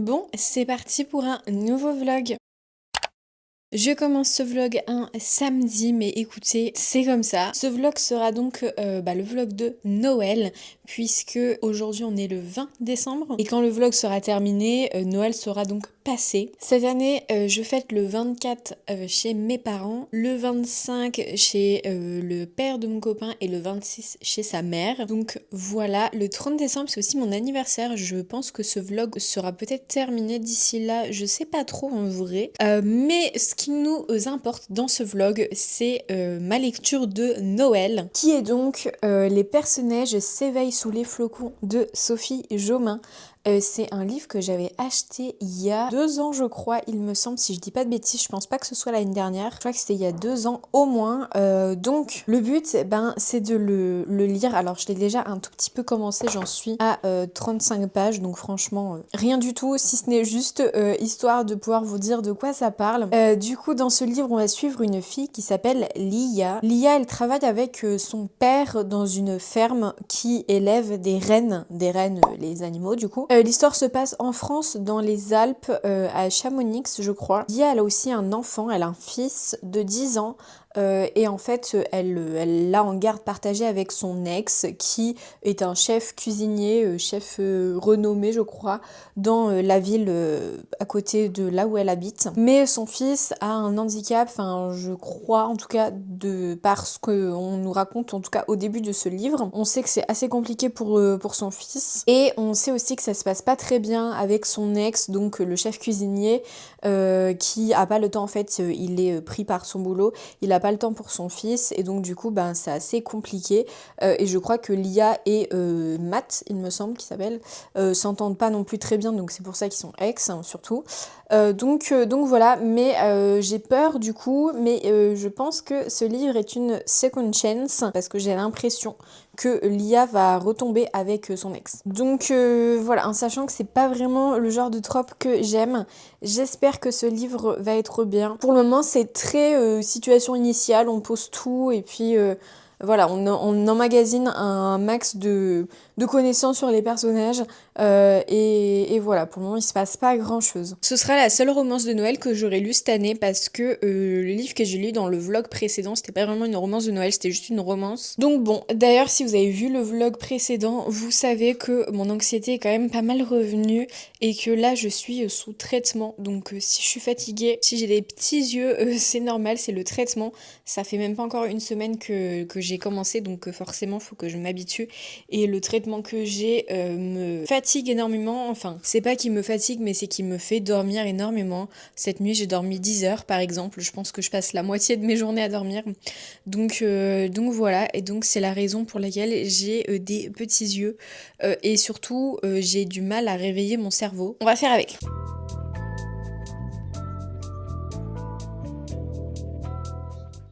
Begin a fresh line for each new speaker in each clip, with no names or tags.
Bon, c'est parti pour un nouveau vlog. Je commence ce vlog un samedi, mais écoutez, c'est comme ça. Ce vlog sera donc le vlog de Noël, puisque aujourd'hui on est le 20 décembre. Et quand le vlog sera terminé, Noël sera donc passé. Cette année, je fête le 24 chez mes parents, le 25 chez le père de mon copain et le 26 chez sa mère. Donc voilà, le 30 décembre c'est aussi mon anniversaire. Je pense que ce vlog sera peut-être terminé d'ici là, je sais pas trop en vrai. Mais ce qui nous importe dans ce vlog, c'est ma lecture de Noël, qui est donc Les personnages s'éveillent sous les flocons de Sophie Jomain. C'est un livre que j'avais acheté il y a 2 ans je crois, il me semble, si je dis pas de bêtises, je pense pas que ce soit l'année dernière, je crois que c'était il y a 2 ans au moins. Donc le but c'est de le lire. Alors je l'ai déjà un tout petit peu commencé, j'en suis à 35 pages, donc franchement rien du tout, si ce n'est juste histoire de pouvoir vous dire de quoi ça parle. Du coup dans ce livre on va suivre une fille qui s'appelle Lia. Lia, elle travaille avec son père dans une ferme qui élève des rennes, les animaux du coup. L'histoire se passe en France, dans les Alpes, à Chamonix, je crois. Lia, elle a aussi un enfant, elle a un fils de 10 ans. Et en fait, elle l'a en garde partagée avec son ex, qui est un chef cuisinier, chef renommé, je crois, dans la ville à côté de là où elle habite. Mais son fils a un handicap, enfin, je crois, en tout cas, par ce qu'on nous raconte, en tout cas au début de ce livre. On sait que c'est assez compliqué pour son fils. Et on sait aussi que ça se passe pas très bien avec son ex, donc le chef cuisinier, qui a pas le temps, en fait, il est pris par son boulot, il a pas le temps pour son fils, et donc du coup, c'est assez compliqué. Et je crois que Lia et Matt, il me semble qu'il s'appelle, s'entendent pas non plus très bien, donc c'est pour ça qu'ils sont ex, hein, surtout. Donc voilà, mais j'ai peur du coup, mais je pense que ce livre est une second chance, parce que j'ai l'impression que Lia va retomber avec son ex. Donc voilà, en sachant que c'est pas vraiment le genre de trope que j'aime, j'espère que ce livre va être bien. Pour le moment, c'est très situation initiale, on pose tout et puis voilà, on emmagasine un max de connaissances sur les personnages et voilà, pour le moment il se passe pas grand chose. Ce sera la seule romance de Noël que j'aurai lue cette année, parce que le livre que j'ai lu dans le vlog précédent, c'était pas vraiment une romance de Noël, c'était juste une romance. Donc bon, d'ailleurs si vous avez vu le vlog précédent, vous savez que mon anxiété est quand même pas mal revenue et que là je suis sous traitement. Donc si je suis fatiguée, si j'ai des petits yeux, c'est normal, c'est le traitement. Ça fait même pas encore une semaine que j'ai commencé, donc forcément faut que je m'habitue. Et le traitement que j'ai me fatigue énormément. Enfin, c'est pas qu'il me fatigue, mais c'est qu'il me fait dormir énormément. Cette nuit, j'ai dormi 10 heures par exemple. Je pense que je passe la moitié de mes journées à dormir. Donc voilà. Et donc, c'est la raison pour laquelle j'ai des petits yeux. Et surtout, j'ai du mal à réveiller mon cerveau. On va faire avec.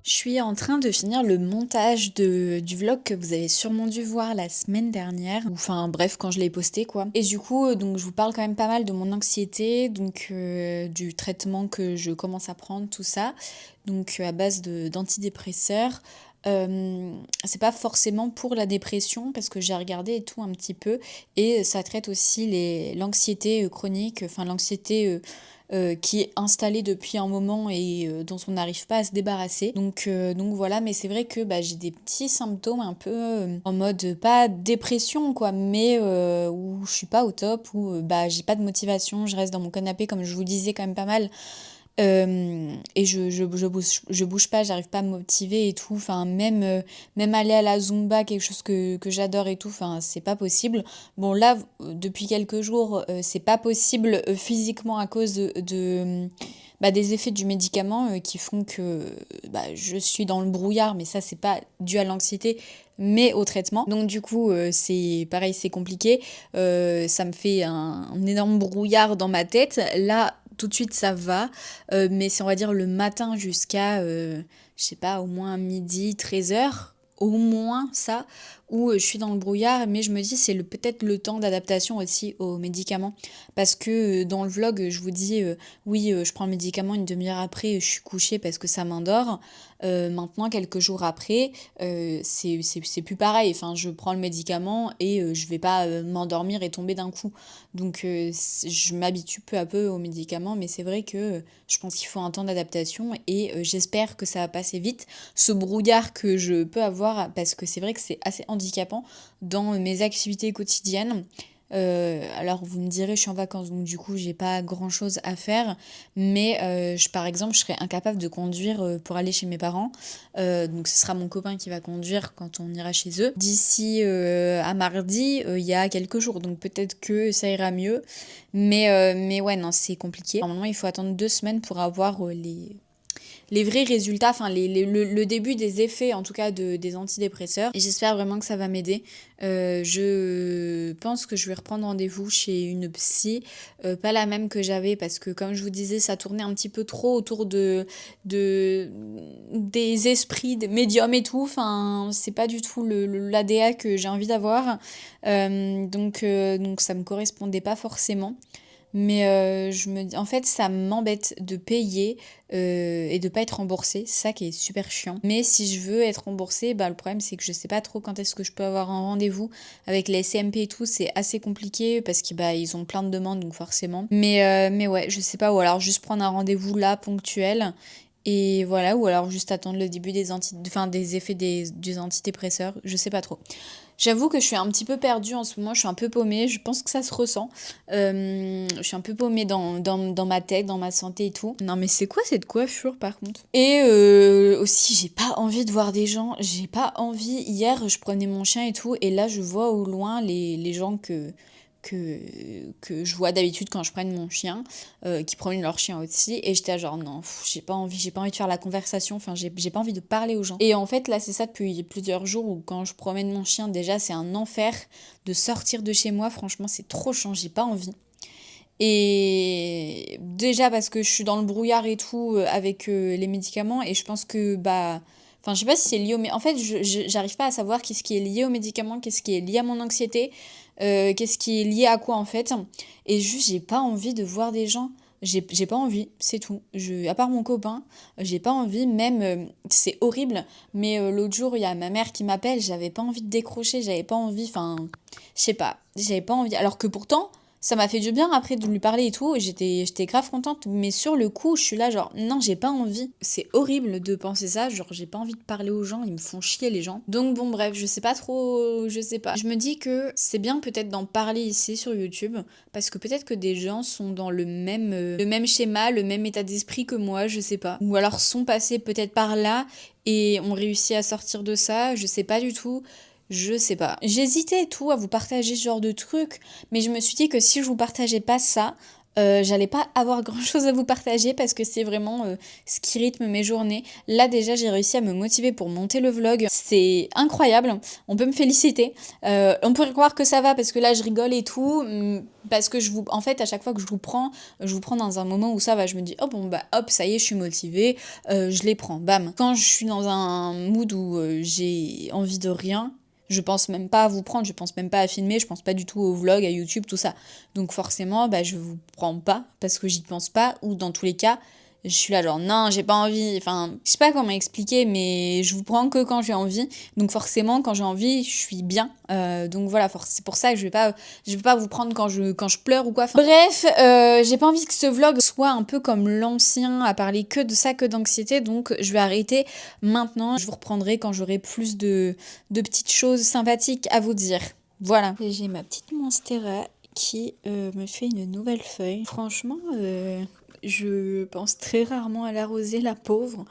Je suis en train de finir le montage du vlog que vous avez sûrement dû voir la semaine dernière. Enfin bref, quand je l'ai posté quoi. Et du coup, donc je vous parle quand même pas mal de mon anxiété, donc du traitement que je commence à prendre, tout ça. Donc à base d'antidépresseurs. C'est pas forcément pour la dépression, parce que j'ai regardé et tout un petit peu, et ça traite aussi l'anxiété chronique, enfin l'anxiété qui est installée depuis un moment et dont on n'arrive pas à se débarrasser. Donc voilà, mais c'est vrai que j'ai des petits symptômes un peu en mode pas dépression quoi, mais où je suis pas au top, où j'ai pas de motivation, je reste dans mon canapé comme je vous disais quand même pas mal. Et je bouge pas, j'arrive pas à me motiver et tout. Enfin, même aller à la Zumba, quelque chose que j'adore et tout, enfin, c'est pas possible. Bon, là, depuis quelques jours, c'est pas possible physiquement à cause des effets du médicament qui font que je suis dans le brouillard, mais ça, c'est pas dû à l'anxiété, mais au traitement. Donc du coup, c'est pareil, c'est compliqué. Ça me fait un énorme brouillard dans ma tête. Là, tout de suite, ça va. Mais c'est, on va dire, le matin jusqu'à, je sais pas, au moins midi, 13h. Au moins ça, où je suis dans le brouillard, mais je me dis c'est peut-être le temps d'adaptation aussi aux médicaments. Parce que dans le vlog, je vous dis oui, je prends le médicament une demi-heure après, je suis couchée parce que ça m'endort. Maintenant, quelques jours après, c'est plus pareil. Enfin, je prends le médicament et je vais pas m'endormir et tomber d'un coup. Donc, je m'habitue peu à peu aux médicaments, mais c'est vrai que je pense qu'il faut un temps d'adaptation et j'espère que ça va passer vite. Ce brouillard que je peux avoir, parce que c'est vrai que c'est assez handicapant dans mes activités quotidiennes. Alors vous me direz, je suis en vacances, donc du coup j'ai pas grand chose à faire, mais par exemple je serais incapable de conduire pour aller chez mes parents, donc ce sera mon copain qui va conduire quand on ira chez eux. D'ici à mardi, il y a quelques jours, donc peut-être que ça ira mieux, mais ouais non c'est compliqué. Normalement il faut attendre 2 semaines pour avoir les vrais résultats, enfin le début des effets en tout cas des antidépresseurs. Et j'espère vraiment que ça va m'aider. Je pense que je vais reprendre rendez-vous chez une psy, pas la même que j'avais parce que comme je vous disais, ça tournait un petit peu trop autour de des esprits, des médiums et tout. Enfin, c'est pas du tout l'ADA que j'ai envie d'avoir. Donc ça me correspondait pas forcément. Mais en fait, ça m'embête de payer et de pas être remboursée. C'est ça qui est super chiant. Mais si je veux être remboursée, bah, le problème c'est que je sais pas trop quand est-ce que je peux avoir un rendez-vous. Avec les CMP et tout, c'est assez compliqué parce qu'ils bah, ils ont plein de demandes, donc forcément. Mais ouais, je sais pas. Ou alors juste prendre un rendez-vous là, ponctuel. Et voilà, ou alors juste attendre le début des effets des antidépresseurs. Je sais pas trop. J'avoue que je suis un petit peu perdue en ce moment, je suis un peu paumée, je pense que ça se ressent. Je suis un peu paumée dans ma tête, dans ma santé et tout. Non mais c'est quoi cette coiffure par contre? Et aussi j'ai pas envie de voir des gens, j'ai pas envie. Hier je prenais mon chien et tout et là je vois au loin les gens que je vois d'habitude quand je prenne mon chien, qui promènent leur chien aussi, et j'étais genre non, j'ai pas envie de faire la conversation, enfin j'ai pas envie de parler aux gens. Et en fait là c'est ça depuis plusieurs jours où quand je promène mon chien, déjà c'est un enfer de sortir de chez moi, franchement c'est trop chiant, j'ai pas envie. Et déjà parce que je suis dans le brouillard et tout avec les médicaments et je pense que bah enfin je sais pas si c'est lié mais en fait j'arrive pas à savoir qu'est-ce qui est lié aux médicaments, qu'est-ce qui est lié à mon anxiété, qu'est-ce qui est lié à quoi en fait. Et juste j'ai pas envie de voir des gens. J'ai pas envie, c'est tout. À part mon copain, j'ai pas envie, même, c'est horrible, mais l'autre jour, il y a ma mère qui m'appelle, j'avais pas envie de décrocher, j'avais pas envie, enfin, je sais pas, j'avais pas envie. Alors que pourtant, ça m'a fait du bien après de lui parler et tout, j'étais grave contente, mais sur le coup, je suis là genre, non, j'ai pas envie. C'est horrible de penser ça, genre, j'ai pas envie de parler aux gens, ils me font chier les gens. Donc bon, bref, je sais pas trop, je sais pas. Je me dis que c'est bien peut-être d'en parler ici sur YouTube, parce que peut-être que des gens sont dans le même schéma, le même état d'esprit que moi, je sais pas. Ou alors sont passés peut-être par là et ont réussi à sortir de ça, je sais pas du tout. Je sais pas. J'hésitais et tout à vous partager ce genre de truc, mais je me suis dit que si je vous partageais pas ça, j'allais pas avoir grand chose à vous partager parce que c'est vraiment ce qui rythme mes journées. Là déjà j'ai réussi à me motiver pour monter le vlog. C'est incroyable, on peut me féliciter. On pourrait croire que ça va parce que là je rigole et tout, parce que en fait à chaque fois que je vous prends dans un moment où ça va. Je me dis oh bon bah hop ça y est je suis motivée, je les prends, bam. Quand je suis dans un mood où j'ai envie de rien, je pense même pas à vous prendre, je pense même pas à filmer, je pense pas du tout au vlog, à YouTube, tout ça. Donc forcément, bah, je vous prends pas parce que j'y pense pas, ou dans tous les cas, je suis là genre non, j'ai pas envie. Enfin, je sais pas comment expliquer, mais je vous prends que quand j'ai envie. Donc forcément, quand j'ai envie, je suis bien. Donc voilà, c'est pour ça que je vais pas vous prendre quand je pleure ou quoi. Enfin, bref, j'ai pas envie que ce vlog soit un peu comme l'ancien, à parler que de ça, que d'anxiété. Donc je vais arrêter maintenant. Je vous reprendrai quand j'aurai plus de petites choses sympathiques à vous dire. Voilà. Et j'ai ma petite Monstera qui me fait une nouvelle feuille. Franchement, je pense très rarement à l'arroser, la pauvre,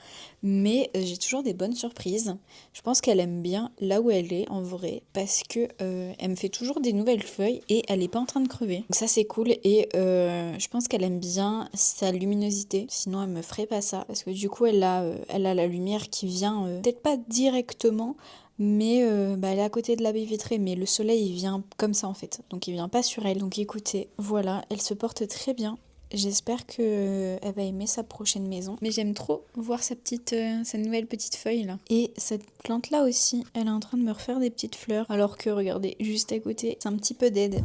mais j'ai toujours des bonnes surprises. Je pense qu'elle aime bien là où elle est en vrai, parce que elle me fait toujours des nouvelles feuilles et elle est pas en train de crever. Donc ça c'est cool et je pense qu'elle aime bien sa luminosité. Sinon elle me ferait pas ça, parce que du coup elle a la lumière qui vient peut-être pas directement. Mais bah, elle est à côté de la baie vitrée, mais le soleil il vient comme ça en fait, donc il vient pas sur elle. Donc écoutez, voilà, elle se porte très bien. J'espère que elle va aimer sa prochaine maison. Mais j'aime trop voir sa nouvelle petite feuille là. Et cette plante là aussi, elle est en train de me refaire des petites fleurs. Alors que regardez, juste à côté, c'est un petit peu dead.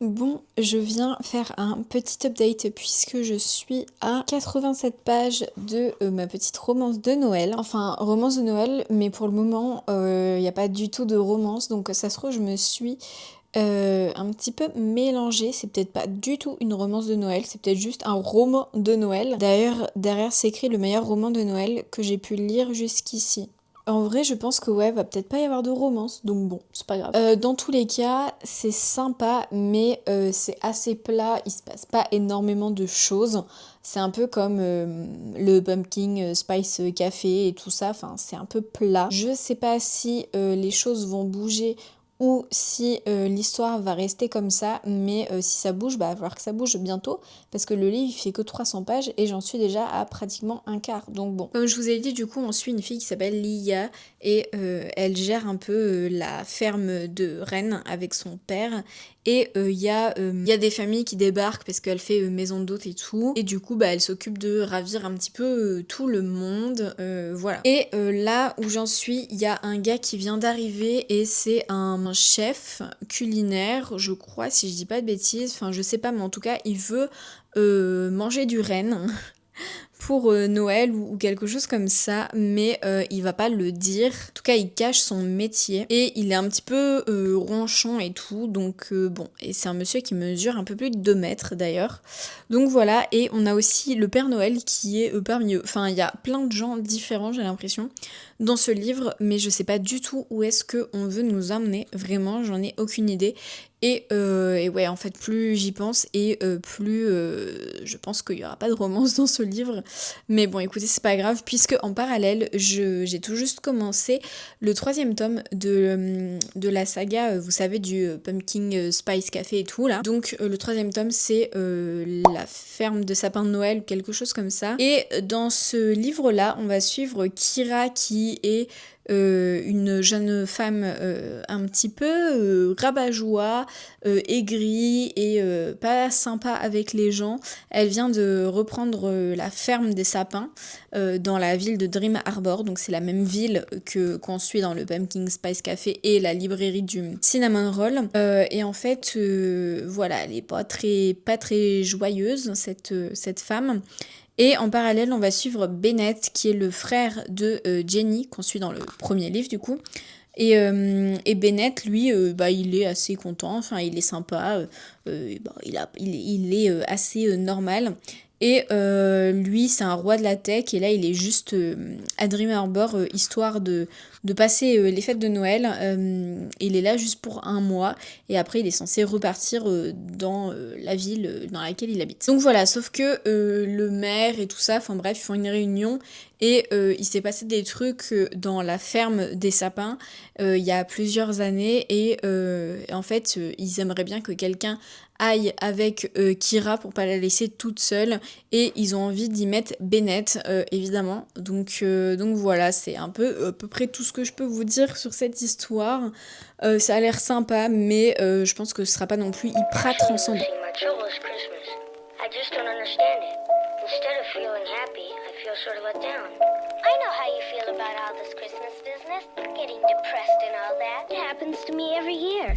Bon, je viens faire un petit update puisque je suis à 87 pages de ma petite romance de Noël. Enfin, romance de Noël, mais pour le moment, il n'y a pas du tout de romance. Donc ça se trouve, je me suis un petit peu mélangée. C'est peut-être pas du tout une romance de Noël, c'est peut-être juste un roman de Noël. D'ailleurs, derrière c'est écrit le meilleur roman de Noël que j'ai pu lire jusqu'ici. En vrai, je pense que ouais, va peut-être pas y avoir de romance, donc bon, c'est pas grave. Dans tous les cas, c'est sympa, mais c'est assez plat, il se passe pas énormément de choses. C'est un peu comme le Pumpkin Spice Café et tout ça, enfin c'est un peu plat. Je sais pas si les choses vont bouger ou si l'histoire va rester comme ça, mais si ça bouge, bah il va falloir que ça bouge bientôt, parce que le livre il fait que 300 pages et j'en suis déjà à pratiquement un quart, donc bon. Comme je vous ai dit, du coup on suit une fille qui s'appelle Lia et elle gère un peu la ferme de Rennes avec son père. Et il y a des familles qui débarquent parce qu'elle fait maison d'hôte et tout. Et du coup, bah, elle s'occupe de ravir un petit peu tout le monde. Voilà. Et là où j'en suis, il y a un gars qui vient d'arriver et c'est un chef culinaire, je crois, si je dis pas de bêtises. Enfin, je sais pas, mais en tout cas, il veut manger du renne. Pour Noël ou quelque chose comme ça, mais il va pas le dire. En tout cas, il cache son métier et il est un petit peu ronchon et tout, donc bon. Et c'est un monsieur qui mesure un peu plus de 2 mètres d'ailleurs. Donc voilà, et on a aussi le Père Noël qui est parmi eux. Enfin, il y a plein de gens différents, j'ai l'impression, dans ce livre, mais je sais pas du tout où est-ce qu'on veut nous emmener. Vraiment, j'en ai aucune idée. Et ouais, en fait, plus j'y pense et plus je pense qu'il y aura pas de romance dans ce livre. Mais bon, écoutez, c'est pas grave, puisque en parallèle, j'ai tout juste commencé le 3e tome de la saga, vous savez, du Pumpkin Spice Café et tout, là. Donc, le 3e tome, c'est la ferme de sapin de Noël, quelque chose comme ça. Et dans ce livre-là, on va suivre Kira, qui est une jeune femme un petit peu rabat-joie, aigrie et pas sympa avec les gens. Elle vient de reprendre la ferme des sapins dans la ville de Dream Harbor, donc c'est la même ville qu'on suit dans le Pumpkin Spice Café et la librairie du Cinnamon Roll. Et en fait, voilà, elle est pas très joyeuse, cette femme. Et en parallèle, on va suivre Bennett, qui est le frère de Jenny, qu'on suit dans le premier livre du coup. Et Bennett, lui, bah, il est assez content, enfin il est sympa, bah, il est assez normal. Et lui, c'est un roi de la tech, et là, il est juste à Dream Harbor, histoire de passer les fêtes de Noël. Il est là juste pour 1 mois, et après, il est censé repartir dans la ville dans laquelle il habite. Donc voilà, sauf que le maire et tout ça, enfin bref, ils font une réunion, et il s'est passé des trucs dans la ferme des sapins il y a plusieurs années, et en fait, ils aimeraient bien que quelqu'un aille avec Kira pour pas la laisser toute seule, et ils ont envie d'y mettre Bennett évidemment, donc voilà, c'est un peu à peu près tout ce que je peux vous dire sur cette histoire. Ça a l'air sympa, mais je pense que ce sera pas non plus hyper transcendant.
I know how you feel about all this Christmas business, getting depressed and all that. It happens to me every year.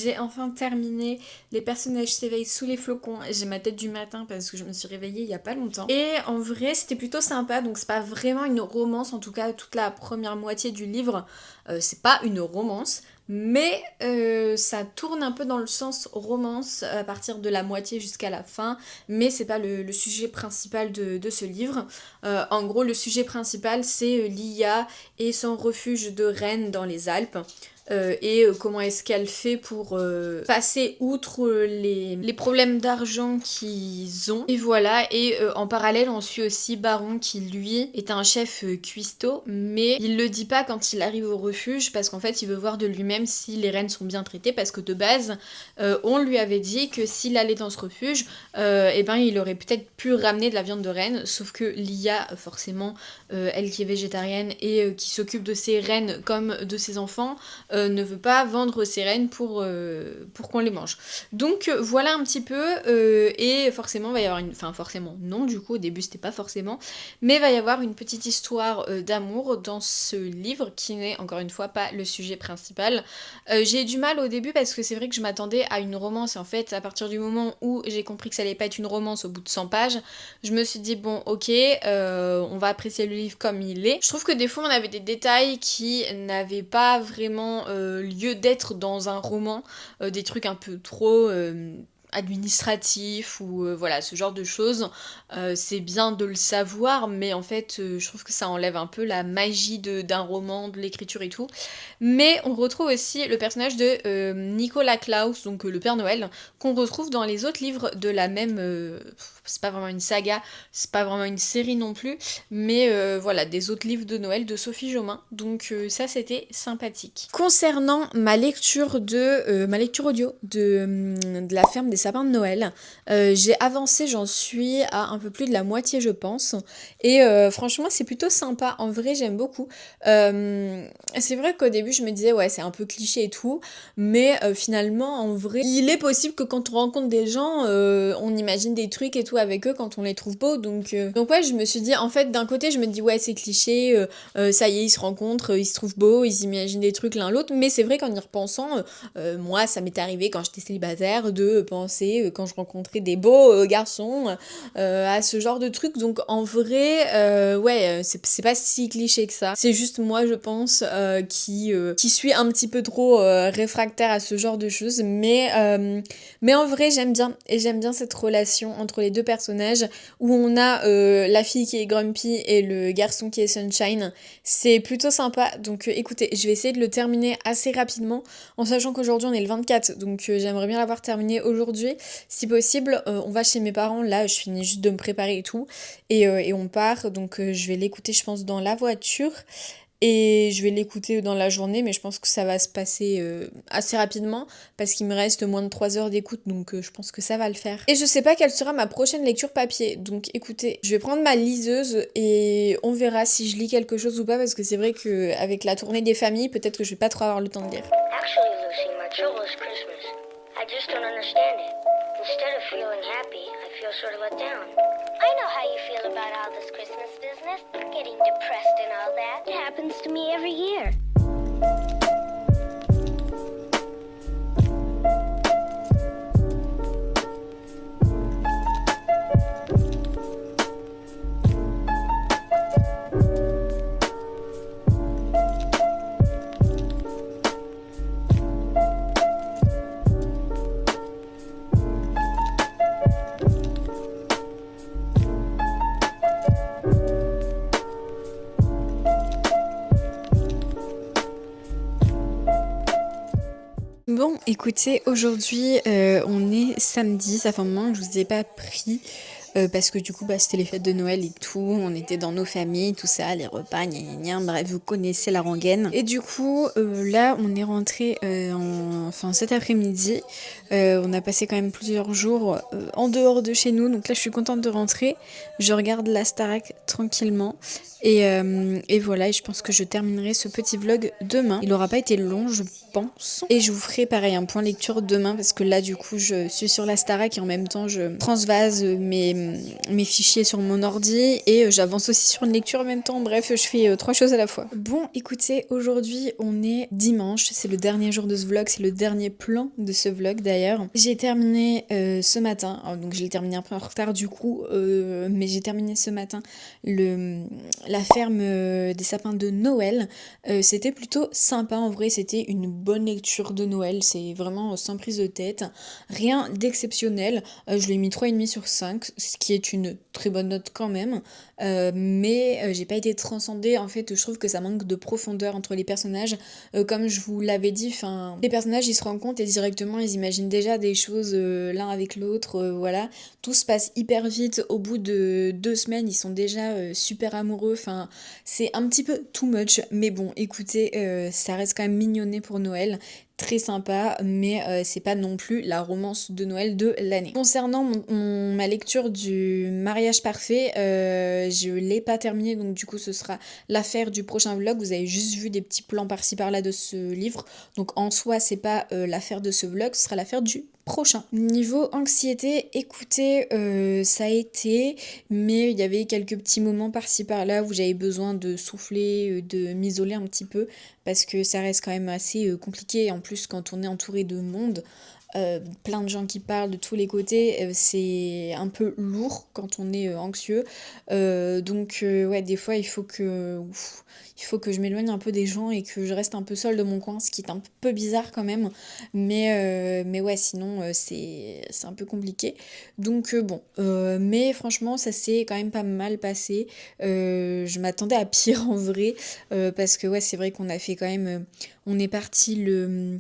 j'ai enfin terminé Les personnages s'éveillent sous les flocons. J'ai ma tête du matin parce que je me suis réveillée il y a pas longtemps. Et en vrai, c'était plutôt sympa. Donc c'est pas vraiment une romance, en tout cas toute la première moitié du livre, c'est pas une romance. Mais ça tourne un peu dans le sens romance à partir de la moitié jusqu'à la fin. Mais c'est pas le sujet principal de ce livre. En gros, le sujet principal, c'est Lia et son refuge de reine dans les Alpes. Et comment est-ce qu'elle fait pour passer outre les problèmes d'argent qu'ils ont. Et voilà, et en parallèle on suit aussi Baron qui lui est un chef cuistot, mais il le dit pas quand il arrive au refuge parce qu'en fait il veut voir de lui-même si les reines sont bien traitées, parce que de base on lui avait dit que s'il allait dans ce refuge, et ben il aurait peut-être pu ramener de la viande de reine, sauf que Lia forcément, elle qui est végétarienne et qui s'occupe de ses reines comme de ses enfants, ne veut pas vendre ses reines pour qu'on les mange. Donc voilà un petit peu, et forcément il va y avoir une... Enfin forcément non, du coup au début c'était pas forcément, mais il va y avoir une petite histoire d'amour dans ce livre qui n'est encore une fois pas le sujet principal. J'ai eu du mal au début parce que c'est vrai que je m'attendais à une romance, et en fait à partir du moment où j'ai compris que ça allait pas être une romance au bout de 100 pages, je me suis dit bon ok, on va apprécier le livre comme il est. Je trouve que des fois on avait des détails qui n'avaient pas vraiment lieu d'être dans un roman, des trucs un peu trop administratif ou voilà ce genre de choses. C'est bien de le savoir, mais en fait je trouve que ça enlève un peu la magie d'un roman, de l'écriture et tout. Mais on retrouve aussi le personnage de Nicolas Claus, donc le Père Noël, qu'on retrouve dans les autres livres de la même... c'est pas vraiment une saga, c'est pas vraiment une série non plus, mais voilà, des autres livres de Noël de Sophie Jomain, donc ça c'était sympathique. Concernant ma lecture audio de La ferme des sapins de Noël, j'ai avancé, j'en suis à un peu plus de la moitié je pense, et franchement c'est plutôt sympa, en vrai j'aime beaucoup. C'est vrai qu'au début je me disais ouais c'est un peu cliché et tout, mais finalement en vrai il est possible que quand on rencontre des gens on imagine des trucs et tout avec eux quand on les trouve beaux, donc ouais je me suis dit en fait d'un côté je me dis ouais c'est cliché, ça y est ils se rencontrent, ils se trouvent beaux, ils imaginent des trucs l'un l'autre, mais c'est vrai qu'en y repensant moi ça m'était arrivé quand j'étais célibataire de penser quand je rencontrais des beaux garçons à ce genre de trucs, donc en vrai ouais c'est pas si cliché que ça, c'est juste moi je pense qui suis un petit peu trop réfractaire à ce genre de choses, mais en vrai j'aime bien, et j'aime bien cette relation entre les deux personnages où on a la fille qui est Grumpy et le garçon qui est Sunshine. C'est plutôt sympa, donc écoutez je vais essayer de le terminer assez rapidement en sachant qu'aujourd'hui on est le 24, donc j'aimerais bien l'avoir terminé aujourd'hui si possible. On va chez mes parents, là je finis juste de me préparer et tout, et on part, donc je vais l'écouter je pense dans la voiture. Et je vais l'écouter dans la journée, mais je pense que ça va se passer assez rapidement parce qu'il me reste moins de 3 heures d'écoute, donc je pense que ça va le faire. Et je sais pas quelle sera ma prochaine lecture papier, donc écoutez, je vais prendre ma liseuse et on verra si je lis quelque chose ou pas, parce que c'est vrai qu'avec la tournée des familles, peut-être que je vais pas trop avoir le temps de lire.
Actually, Lucy, my trouble is Christmas. I just don't understand it. Instead of feeling happy, I feel sort of let down. I know how you feel about all this Christmas business, getting depressed and all that. It happens to me every year.
Bon, écoutez, aujourd'hui on est samedi, ça fait un moment que je vous ai pas pris parce que du coup c'était les fêtes de Noël et tout, on était dans nos familles, tout ça, les repas, gna gna gna, bref vous connaissez la rengaine. Et du coup là on est rentré enfin cet après-midi, on a passé quand même plusieurs jours en dehors de chez nous, donc là je suis contente de rentrer, je regarde la Starac tranquillement. Et voilà, et je pense que je terminerai ce petit vlog demain. Il aura pas été long, je pense. Et je vous ferai pareil un point lecture demain parce que là du coup je suis sur la Starac et en même temps je transvase mes mes fichiers sur mon ordi et j'avance aussi sur une lecture en même temps. Bref, je fais 3 choses à la fois. Bon, écoutez, aujourd'hui on est dimanche, c'est le dernier jour de ce vlog, c'est le dernier plan de ce vlog d'ailleurs. J'ai terminé ce matin, donc je l'ai terminé un peu en retard du coup, mais j'ai terminé ce matin la ferme des sapins de Noël. C'était plutôt sympa en vrai, c'était une bonne lecture de Noël, c'est vraiment sans prise de tête, rien d'exceptionnel. Je lui ai mis 3,5 sur 5, ce qui est une très bonne note quand même, mais j'ai pas été transcendée. En fait, je trouve que ça manque de profondeur entre les personnages. Comme je vous l'avais dit, les personnages ils se rendent compte et directement ils imaginent déjà des choses l'un avec l'autre, voilà. Tout se passe hyper vite, au bout de 2 semaines ils sont déjà super amoureux, c'est un petit peu too much, mais bon écoutez, ça reste quand même mignonné pour Noël. Très sympa, mais c'est pas non plus la romance de Noël de l'année. Concernant ma lecture du mariage parfait, je l'ai pas terminée, donc du coup ce sera l'affaire du prochain vlog. Vous avez juste vu des petits plans par-ci par-là de ce livre, donc en soi c'est pas l'affaire de ce vlog, ce sera l'affaire du prochain. Niveau anxiété, écoutez, ça a été, mais il y avait quelques petits moments par-ci par-là où j'avais besoin de souffler, de m'isoler un petit peu, parce que ça reste quand même assez compliqué. En plus, quand on est entouré de monde, plein de gens qui parlent de tous les côtés, c'est un peu lourd quand on est anxieux. Donc ouais, des fois il faut que je m'éloigne un peu des gens et que je reste un peu seule de mon coin, ce qui est un peu bizarre quand même. Mais ouais, sinon c'est un peu compliqué. Donc bon, mais franchement ça s'est quand même pas mal passé. Je m'attendais à pire en vrai, parce que ouais, c'est vrai qu'on a fait quand même, on est parti le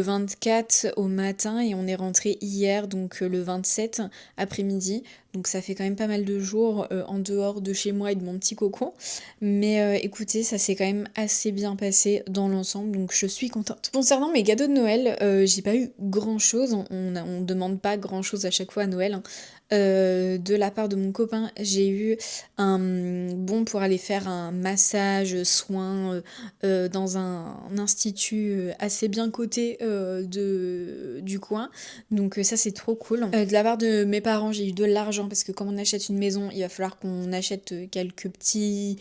24 au matin et on est rentré hier, donc le 27 après-midi. Donc ça fait quand même pas mal de jours en dehors de chez moi et de mon petit cocon. Mais écoutez, ça s'est quand même assez bien passé dans l'ensemble, donc je suis contente. Concernant mes cadeaux de Noël, j'ai pas eu grand chose. On demande pas grand chose à chaque fois à Noël, hein. De la part de mon copain, j'ai eu un bon pour aller faire un massage, soin dans un institut assez bien coté du coin. Donc ça c'est trop cool. De la part de mes parents, j'ai eu de l'argent parce que comme on achète une maison, il va falloir qu'on achète quelques petits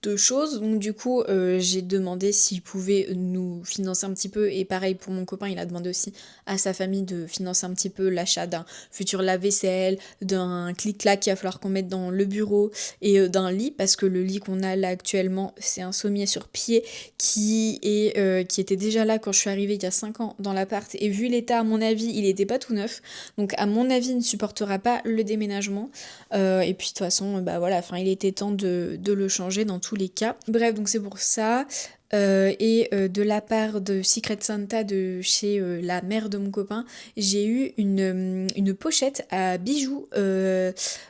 de choses. Donc du coup, j'ai demandé s'il pouvait nous financer un petit peu. Et pareil pour mon copain, il a demandé aussi à sa famille de financer un petit peu l'achat d'un futur lave-vaisselle, d'un clic-clac qu'il va falloir qu'on mette dans le bureau et d'un lit. Parce que le lit qu'on a là actuellement, c'est un sommier sur pied qui était déjà là quand je suis arrivée il y a 5 ans dans l'appart. Et vu l'état, à mon avis, il était pas tout neuf. Donc à mon avis, il ne supportera pas le déménagement. Et puis de toute façon, bah voilà, enfin il était temps de le changer dans tous les cas. Bref, donc c'est pour ça. De la part de Secret Santa de chez la mère de mon copain, j'ai eu une pochette à bijoux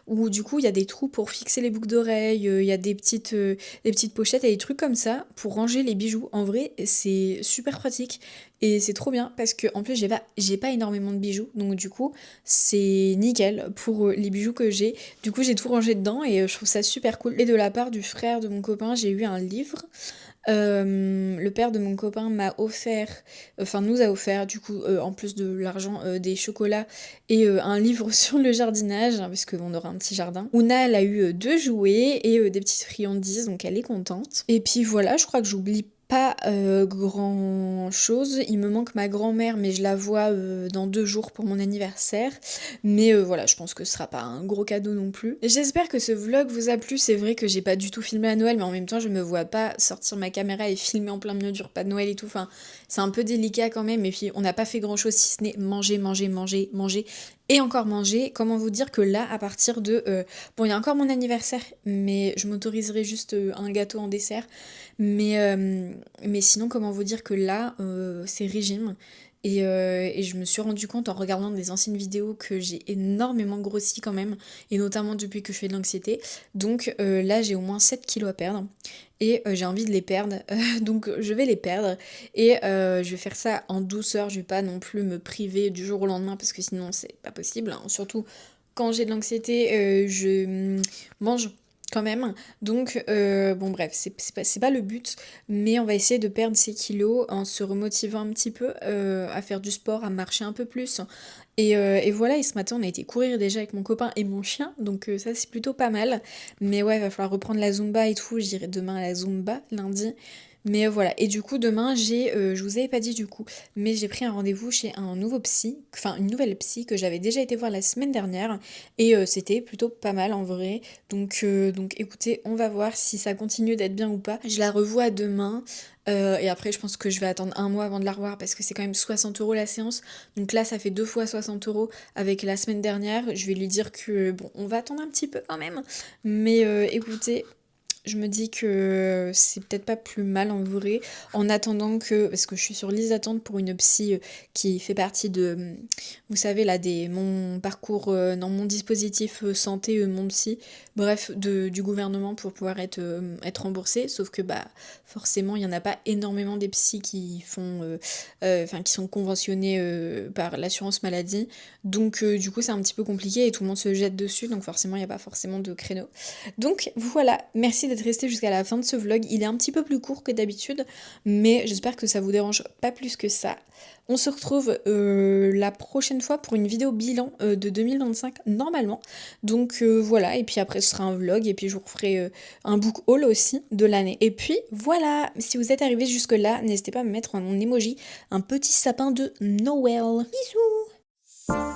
où du coup il y a des trous pour fixer les boucles d'oreilles, il y a des petites pochettes et des trucs comme ça pour ranger les bijoux. En vrai, c'est super pratique et c'est trop bien parce que en plus j'ai pas énormément de bijoux, donc du coup c'est nickel pour les bijoux que j'ai. Du coup j'ai tout rangé dedans et je trouve ça super cool. Et de la part du frère de mon copain, j'ai eu un livre. Le père de mon copain nous a offert du coup en plus de l'argent des chocolats et un livre sur le jardinage, hein, parce qu'on aura un petit jardin. Ouna elle a eu 2 jouets et des petites friandises, donc elle est contente. Et puis voilà, je crois que j'oublie pas grand chose. Il me manque ma grand-mère, mais je la vois dans 2 jours pour mon anniversaire. Mais voilà, je pense que ce sera pas un gros cadeau non plus. J'espère que ce vlog vous a plu. C'est vrai que j'ai pas du tout filmé à Noël, mais en même temps, je me vois pas sortir ma caméra et filmer en plein milieu du repas de Noël et tout. Enfin, c'est un peu délicat quand même. Et puis, on n'a pas fait grand chose si ce n'est manger, manger, manger, manger. Et encore manger, comment vous dire que là, à partir de... Bon, il y a encore mon anniversaire, mais je m'autoriserai juste un gâteau en dessert. Mais sinon, comment vous dire que là, c'est régime. Et je me suis rendu compte en regardant des anciennes vidéos que j'ai énormément grossi quand même, et notamment depuis que je fais de l'anxiété. Donc là, j'ai au moins 7 kilos à perdre. Et j'ai envie de les perdre, donc je vais les perdre. Et je vais faire ça en douceur, je vais pas non plus me priver du jour au lendemain, parce que sinon c'est pas possible, hein. Surtout quand j'ai de l'anxiété, je mange quand même. Donc, bon bref, c'est pas le but, mais on va essayer de perdre ces kilos en se remotivant un petit peu à faire du sport, à marcher un peu plus. Et voilà, et ce matin, on a été courir déjà avec mon copain et mon chien, donc ça c'est plutôt pas mal. Mais ouais, il va falloir reprendre la Zumba et tout, j'irai demain à la Zumba, lundi. Mais voilà, et du coup demain je vous avais pas dit du coup, mais j'ai pris un rendez-vous chez un nouveau psy, enfin une nouvelle psy que j'avais déjà été voir la semaine dernière, et c'était plutôt pas mal en vrai. Donc écoutez, on va voir si ça continue d'être bien ou pas. Je la revois demain. Et après, je pense que je vais attendre un mois avant de la revoir parce que c'est quand même 60 € la séance. Donc là, ça fait 2 fois 60 € avec la semaine dernière. Je vais lui dire que bon, on va attendre un petit peu quand même. Mais écoutez, je me dis que c'est peut-être pas plus mal en vrai, en attendant que, parce que je suis sur liste d'attente pour une psy qui fait partie de, vous savez là, mon parcours, dans mon dispositif santé, mon psy, bref, du gouvernement pour pouvoir être remboursé, sauf que bah forcément il y en a pas énormément des psys qui font, enfin qui sont conventionnés par l'assurance maladie, donc du coup c'est un petit peu compliqué et tout le monde se jette dessus, donc forcément il n'y a pas forcément de créneau. Donc voilà, merci d'être resté jusqu'à la fin de ce vlog. Il est un petit peu plus court que d'habitude, mais j'espère que ça vous dérange pas plus que ça. On se retrouve la prochaine fois pour une vidéo bilan de 2025 normalement. Donc voilà, et puis après ce sera un vlog, et puis je vous referai un book haul aussi de l'année. Et puis voilà, si vous êtes arrivé jusque là, n'hésitez pas à me mettre un emoji, un petit sapin de Noël. Bisous.